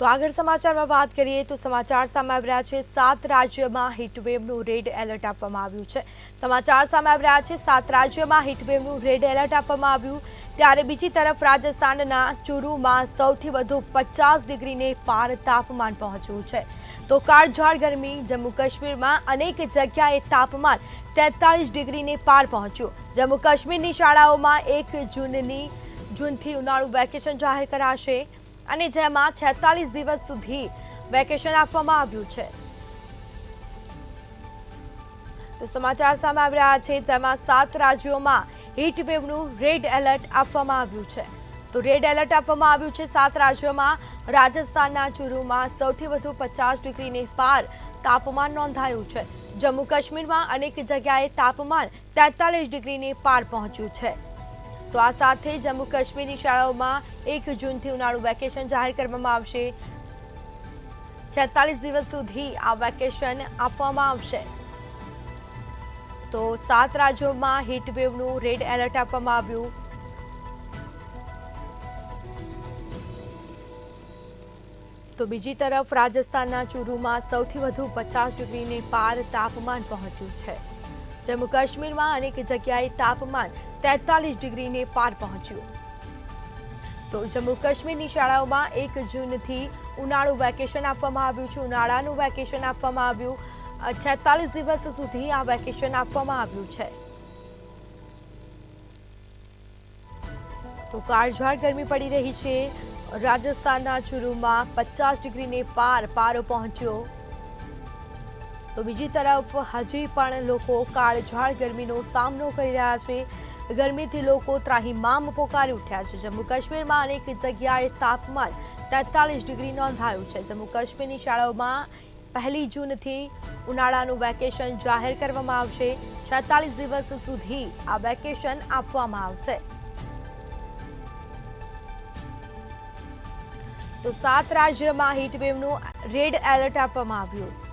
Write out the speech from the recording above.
તો આગળ સમાચારમાં વાત કરીએ તો સમાચાર સામે આવી રહ્યા છે 7 રાજ્યોમાં હીટવેવનું રેડ એલર્ટ આપવામાં આવ્યું છે। સમાચાર સામે આવી રહ્યા છે 7 રાજ્યોમાં હીટવેવનું રેડ એલર્ટ આપવામાં આવ્યું ત્યારે બીજી તરફ રાજસ્થાનના ચુરુમાં સૌથી વધુ 50 ડિગ્રીને પાર તાપમાન પહોંચ્યું છે। તો કાળઝાળ ગરમી જમ્મુ કાશ્મીરમાં અનેક જગ્યાએ તાપમાન 43 ડિગ્રીને પાર પહોંચ્યું। જમ્મુ કાશ્મીરની શાળાઓમાં 1 જૂનથી ઉનાળુ વેકેશન જાહેર કરાશે અને જેમાં 46 દિવસ સુધી વેકેશન આપવામાં આવ્યું છે। તો સમાચાર સામે આવી રહ્યા છે તેમાં 7 રાજ્યોમાં હીટવેવનું રેડ એલર્ટ આપવામાં આવ્યું છે। તો રેડ એલર્ટ આપવામાં આવ્યું છે 7 રાજ્યોમાં। રાજસ્થાનના ચુરુમાં સૌથી વધુ 50 ડિગ્રીને પાર તાપમાન નોંધાયું છે। જમ્મુ કાશ્મીરમાં અનેક જગ્યાએ તાપમાન 43 ડિગ્રીને પાર પહોંચ્યું છે। તો આ સાથે જમ્મુ કાશ્મીરની શાળાઓમાં 1 જૂનથી ઉનાળુ વેકેશન જાહેર કરવામાં આવશે। 46 દિવસ સુધી આ વેકેશન આપવામાં આવશે। તો 7 રાજ્યોમાં હીટવેવનું રેડ એલર્ટ આપવામાં આવ્યું। તો બીજી તરફ રાજસ્થાનના ચુરુમાં સૌથી વધુ 50 ડિગ્રીને પાર તાપમાન પહોંચ્યું છે। જમ્મુ કાશ્મીરમાં અનેક જગ્યાએ તાપમાન 43 ડિગ્રીને પાર પહોંચ્યું। તો જમ્મુ કાશ્મીરની શાળાઓમાં 1 જૂનથી ઉનાળુ વેકેશન આપવામાં આવ્યું છે। ઉનાળાનું વેકેશન આપવામાં આવ્યું। 46 દિવસ સુધી આ વેકેશન આપવામાં આવ્યું છે। તો કાળઝાળ ગરમી પડી રહી છે। રાજસ્થાનના ચુરુમાં 50 ડિગ્રીને પારો પહોંચ્યો। તો બીજી તરફ હજી પણ લોકો કાળઝાળ ગરમીનો સામનો કરી રહ્યા છે। ગરમીથી લોકો ત્રાહિમામ પોકારી ઉઠ્યા છે। જમ્મુ કાશ્મીરમાં અનેક જગ્યાએ તાપમાન 43 ડિગ્રી નોંધાયું છે। જમ્મુ કાશ્મીરની શાળાઓમાં 1 જૂનથી ઉનાળાનું વેકેશન જાહેર કરવામાં આવશે। 46 દિવસ સુધી આ વેકેશન આપવામાં આવશે। તો 7 રાજ્યોમાં હીટવેવનું રેડ એલર્ટ આપવામાં આવ્યું।